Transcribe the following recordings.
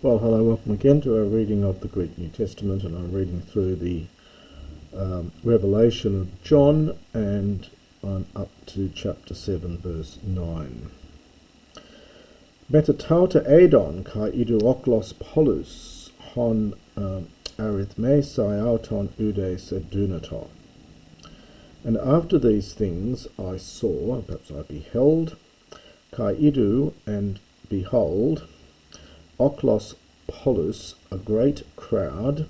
Well, hello, welcome again to our reading of the Greek New Testament, and I'm reading through the Revelation of John, and I'm up to chapter 7, verse 9. Metatauta edon kai idouoklos polus hon arithmesai auton udes edunato. And after these things I saw, perhaps I beheld, kai idou, and behold, oklos polus, a great crowd,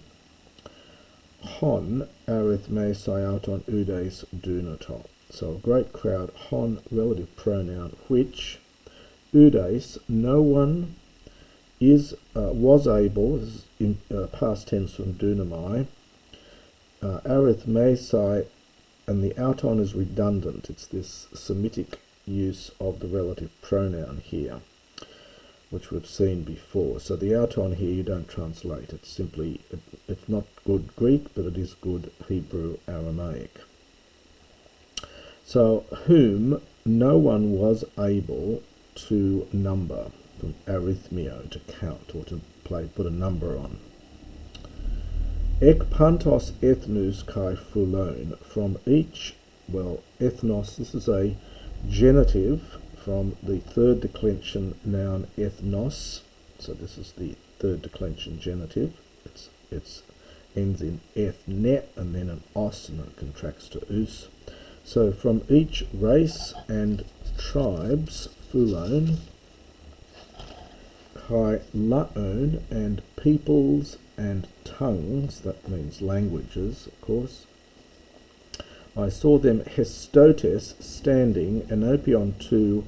hon arithmesai auton udes dunato. So a great crowd, hon, relative pronoun, which, udes, no one was able, this is in past tense from dunamai, arithmesai, and the auton is redundant. It's this Semitic use of the relative pronoun here, which we've seen before. So the auton here you don't translate. It's simply, it's not good Greek, but it is good Hebrew Aramaic. So whom no one was able to number, from arithmeo, to count, or to put a number on. Ek pantos ethnus kai phulon, from each, well, ethnos, this is a genitive from the third declension noun ethnos. So this is the third declension genitive. It's ends in ethne and then an os, and it contracts to us. So from each race and tribes, phulon, kai laon, and peoples and tongues, that means languages, of course. I saw them hestotes standing, enopion to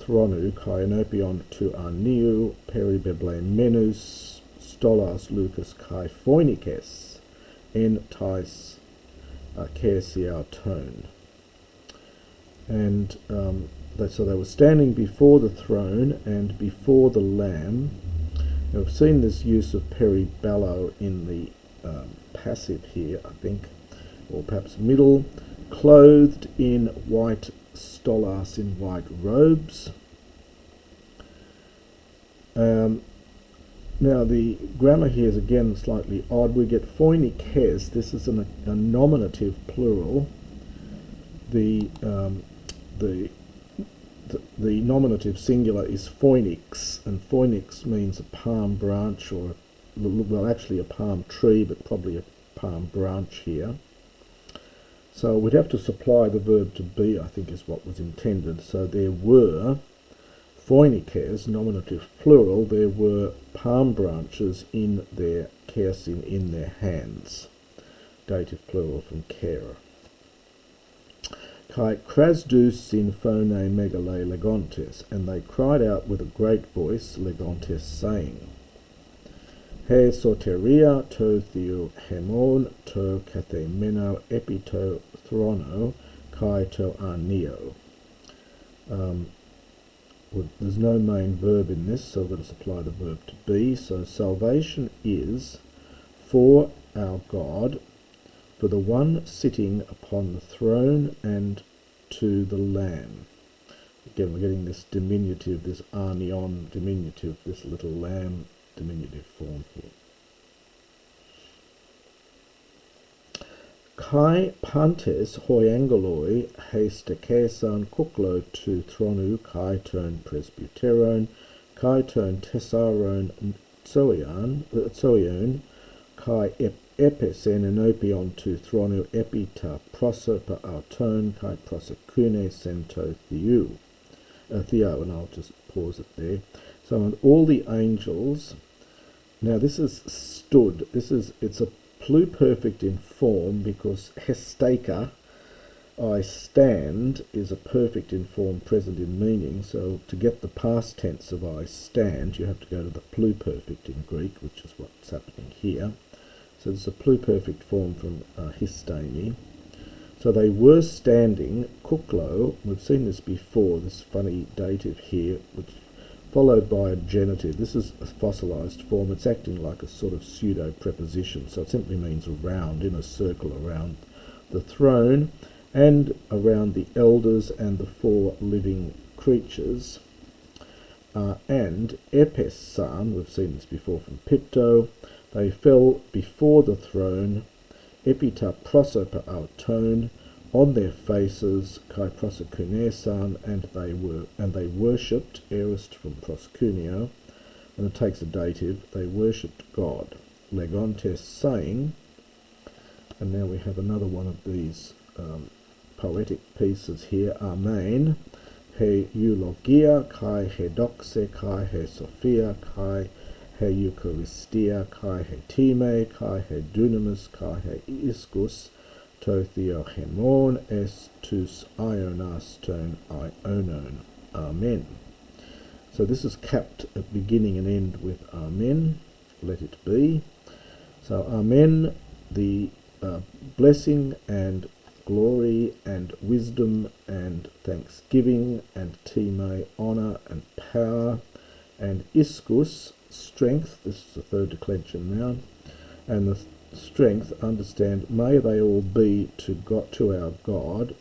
thronu, kai enopion to arniu, peribeblemenus, stolas lucas kai phoinikes, en tais kersiauton. And so they were standing before the throne and before the Lamb. Now, we've seen this use of peribello in the passive here, I think, or perhaps middle, clothed in white stolas, in white robes. Now the grammar here is again slightly odd. We get phoinikes. This is a nominative plural. The nominative singular is phoenix, and phoenix means a palm branch, or well, actually a palm tree, but probably a palm branch here. So we'd have to supply the verb to be, I think, is what was intended. So there were phoinikes, nominative plural, there were palm branches in their kersin, in their hands. Dative plural from kera. Kai krasdous sin phone megale legontes, and they cried out with a great voice, legontes, saying, He soteria to theo hemon to kathemeno epito throno kai to arneo. There's no main verb in this, so we're going to supply the verb to be. So salvation is for our God, for the one sitting upon the throne, and to the Lamb. Again, we're getting this diminutive, this arnion diminutive, this little lamb diminutive form here. Kai pantes hoiangoloi heistekesan kuklo to thronu kai turn presbyteron, kai turn tesaron tsoion, kai epesen enopion to thronu epita prosopa auton kai prosecune sento theo, and I'll just pause it there. So, and all the angels, now this is stood, it's a pluperfect in form, because hesteka, I stand, is a perfect in form present in meaning. So to get the past tense of I stand, you have to go to the pluperfect in Greek, which is what's happening here. So it's a pluperfect form from histemi. So they were standing, kuklo, we've seen this before, this funny dative here, which followed by a genitive. This is a fossilized form. It's acting like a sort of pseudo preposition, so it simply means around, in a circle around the throne and around the elders and the four living creatures. and Epesan, we've seen this before from Pipto, they fell before the throne, epita prosopa auton, on their faces, kai prosecunesan, and they worshipped, aorist from prosecunio, and it takes a dative, they worshipped God. Legontes saying, and now we have another one of these poetic pieces here, Amen, he eulogia, kai he doxe, kai he sophia, kai he eucharistia, kai he time, kai he dunamis, kai he iskus, to theohemon es tus ionaston ionon. Amen. So this is capped at beginning and end with Amen, let it be. So Amen, the blessing and glory and wisdom and thanksgiving and time, honour and power, and iskus, strength, this is the third declension noun, and the strength, understand, may they all be to God, to our God,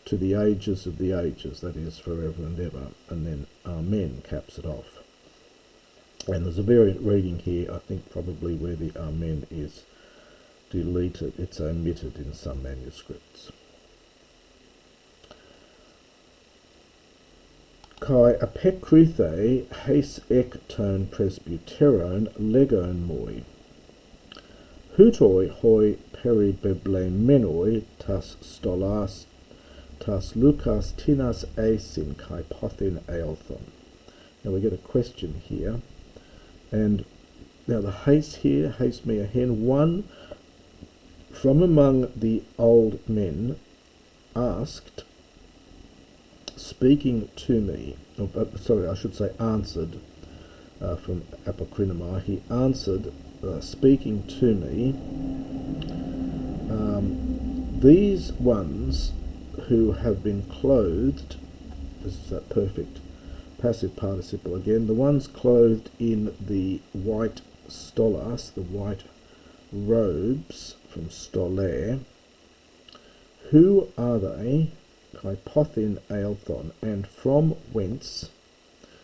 to the ages of the ages, that is, forever and ever. And then Amen caps it off. And there's a variant reading here, I think probably where the Amen is deleted, it's omitted in some manuscripts. Kai apekrithe heis ek ton presbyteron legon moi. Hutoi hoi peribeblemenoi tas stolas tas lucas tinas asin kai pothin aelthon. Now we get a question here, and now the heis here, heis me a hen, one from among the old men asked, speaking to me, answered from Apocrynomai, he answered, speaking to me, these ones who have been clothed, this is that perfect passive participle again, the ones clothed in the white stolas, the white robes from stolae, who are they? Kai pothin aelthon, and from whence,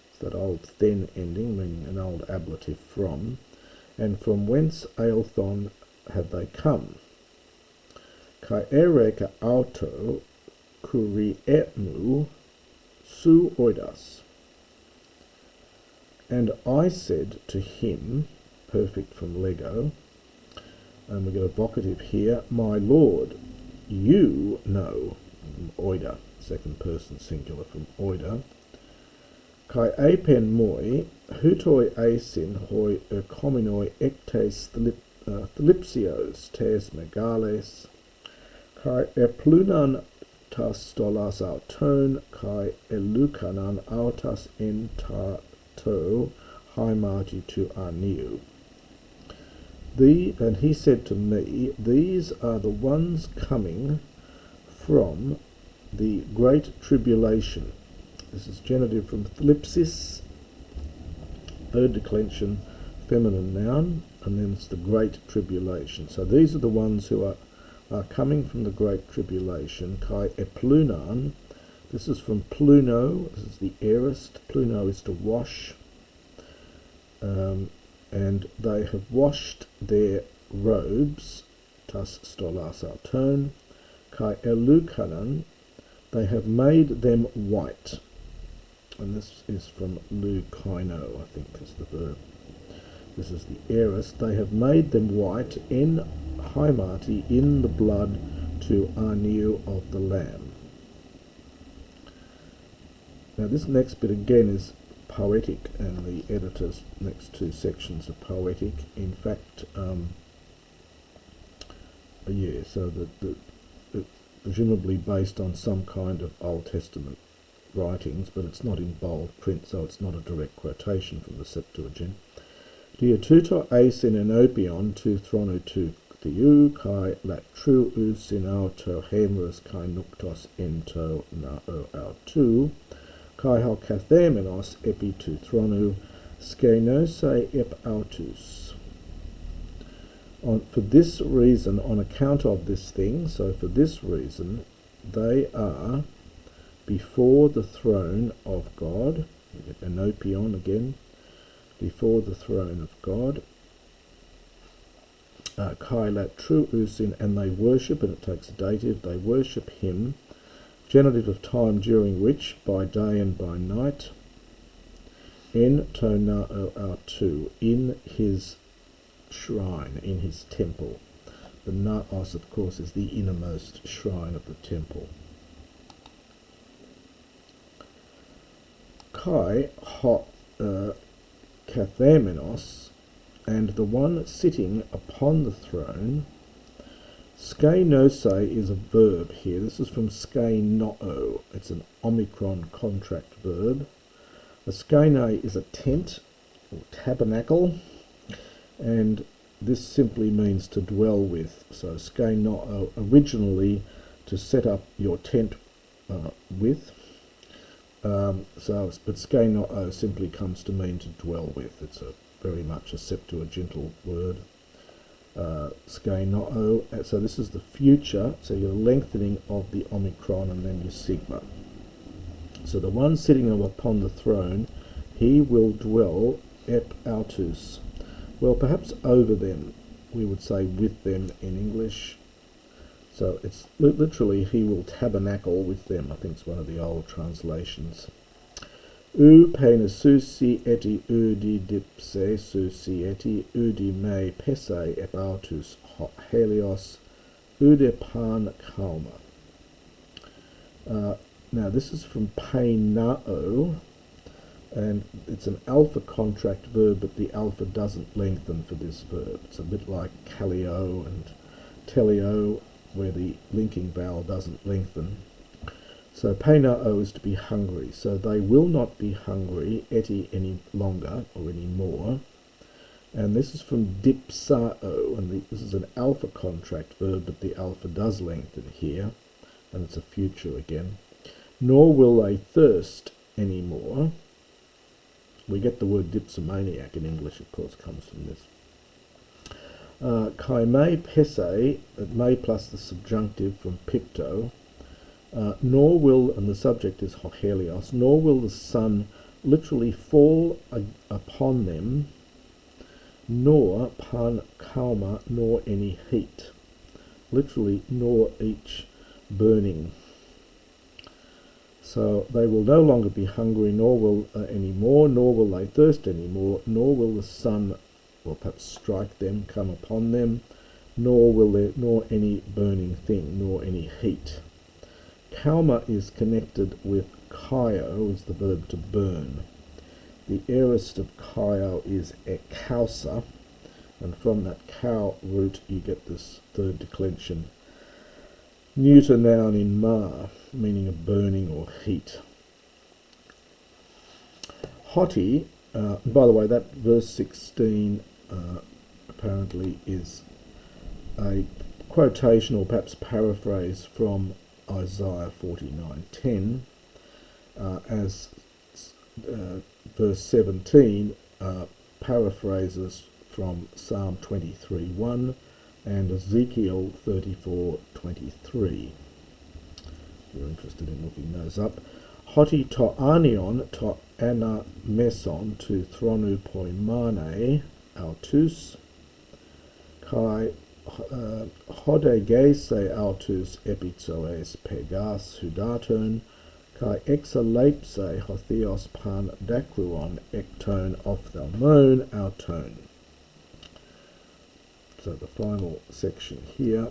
it's that old then ending, meaning an old ablative from, and from whence aelthon have they come? Kai ereka auto kuriemu su oidas. And I said to him, perfect from lego, and we get a vocative here, my lord, you know, oida, second person singular from oida, kai apen moi, hutoi asin hoi erkominoi ectes thlipsios tes megales, kai eplunan tas stolas auton, kai elucanan autas en to haimati to aniu. And he said to me, these are the ones coming from the great tribulation. This is genitive from thlipsis, third declension, feminine noun, and then it's the great tribulation. So these are the ones who are coming from the great tribulation. Kai eplunan, this is from pluno, this is the aorist, pluno is to wash, and they have washed their robes, tas stolas auton, kai elucanan, they have made them white. And this is from lukaino, I think is the verb. This is the aorist. They have made them white in haimati, in the blood, to aniu of the Lamb. Now this next bit again is poetic, and the editor's next two sections are poetic. In fact, so presumably based on some kind of Old Testament writings, but it's not in bold print, so it's not a direct quotation from the Septuagint. Diatuto eisen enopion tu thronu tu theou kai latru usin auto hemerus kai nuktos ento nao autu kai ho kathemenos epi tu thronu skenose ep autus. For this reason, on account of this thing, so for this reason, they are before the throne of God, We get enopion again, before the throne of God. Kai lat tru usin, and they worship, and it takes a dative, they worship him, genitive of time during which, by day and by night, en to nao autu, in his shrine, in his temple. The naos, of course, is the innermost shrine of the temple. Kai ho kathamenos, and the one sitting upon the throne. Skeinose is a verb here. This is from skeinoo. It's an omicron contract verb. A skeine is a tent or tabernacle, and this simply means to dwell with. So skeinoo, originally to set up your tent with. But skeinoo simply comes to mean to dwell with. It's very much a Septuagintal word. Skeinoo. So this is the future. So you're lengthening of the omicron and then your sigma. So the one sitting upon the throne, he will dwell ep autus. Well, perhaps over them. We would say with them in English. So it's literally he will tabernacle with them. I think it's one of the old translations. U pena susi eti udi dipse susi eti udi me pese ep autus helios ude pan kalma. Now this is from peinao, and it's an alpha contract verb, but the alpha doesn't lengthen for this verb. It's a bit like kaleo and teleo, where the linking vowel doesn't lengthen. So peinao is to be hungry. So they will not be hungry eti any longer or any more. And this is from dipsao, and this is an alpha contract verb, but the alpha does lengthen here, and it's a future again. Nor will they thirst any more. We get the word dipsomaniac in English, of course, comes from this. Kai me pese, me plus the subjunctive from picto, nor will, and the subject is hohelios, nor will the sun literally fall upon them, nor pan kalma, nor any heat. Literally, nor each burning. So they will no longer be hungry, nor will any more, nor will they thirst any more, nor will the sun, or perhaps strike them, come upon them, nor any burning thing, nor any heat. Kalma is connected with kaio, is the verb to burn. The aorist of kaio is ekausa, and from that kau root you get this third declension. Neuter noun in ma, meaning of burning or heat. Hoti, by the way, that verse 16 apparently is a quotation or perhaps paraphrase from Isaiah 49:10, as verse 17 paraphrases from Psalm 23:1 and Ezekiel 34:23. If you're interested in looking those up. Hoti to anion to ana meson to thronu poimane autus kai hodegese autus epitzoes pegas hudaton kai exalepse hothios pan dacruon ectone ophthalmon auton. So the final section here,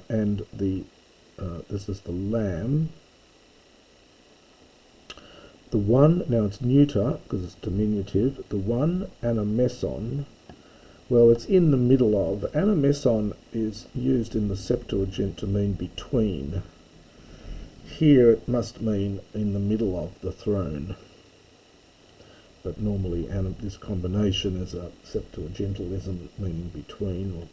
and this is the lamb. The one, now it's neuter because it's diminutive, the one anameson, well, it's in the middle of. Anameson is used in the Septuagint to mean between. Here it must mean in the middle of the throne. But normally this combination is a Septuagintalism, meaning between,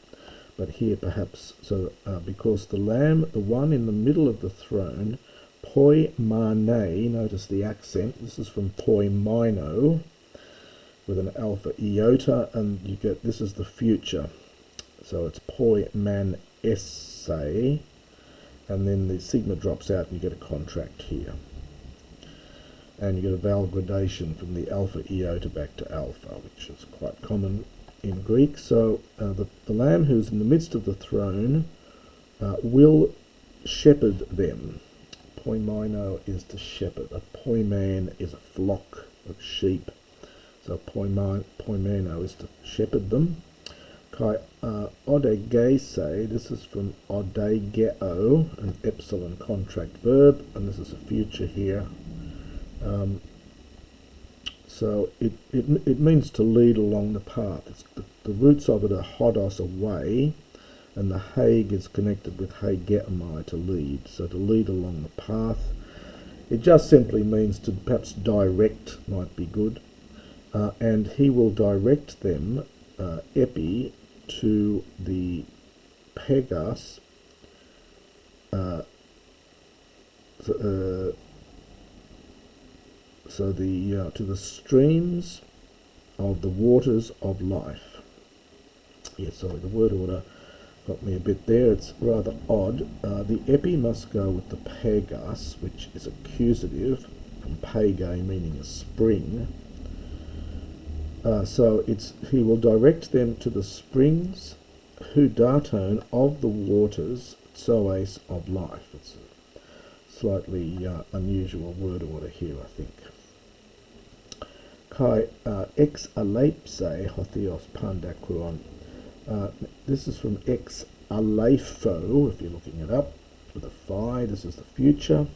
but here perhaps, so because the lamb, the one in the middle of the throne, poi mane, notice the accent, this is from poi mino, with an alpha iota, and you get, this is the future, so it's poi man esse, and then the sigma drops out and you get a contract here. and you get a vowel gradation from the alpha iota back to alpha, which is quite common in Greek. So the Lamb who's in the midst of the throne will shepherd them. Poimino is to shepherd. A poimen is a flock of sheep. So poimeno is to shepherd them. Kai odegese, this is from odegeo, an epsilon contract verb, and this is a future here. So it means to lead along the path. The roots of it are hodos, away, and the hag is connected with hageamai, to lead. So to lead along the path. It just simply means to perhaps direct, might be good. And he will direct them, epi, to the Pegas, to the streams of the waters of life. Yes, sorry, the word order got me a bit there. It's rather odd. The epi must go with the Pegas, which is accusative, from pege, meaning a spring. So he will direct them to the springs, hudaton, of the waters, zoes, of life. It's a slightly unusual word order here, I think. Kai ex alepse hotheos pandakruon. This is from ex aleipho, if you're looking it up, with a phi. This is the future.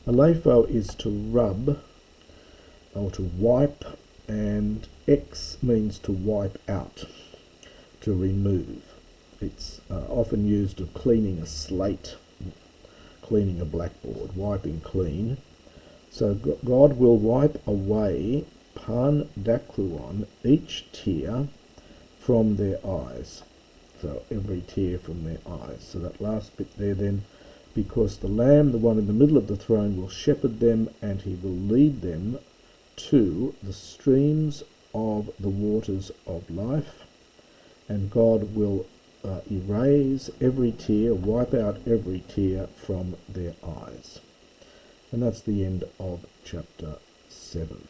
Aleipho is to rub, or to wipe, and X means to wipe out, to remove. It's often used of cleaning a slate, cleaning a blackboard, wiping clean. So God will wipe away pan dakruon, each tear from their eyes. So every tear from their eyes. So that last bit there then, because the Lamb, the one in the middle of the throne, will shepherd them, and he will lead them to the streams of the waters of life, and God will erase every tear, wipe out every tear from their eyes. And that's the end of chapter 7.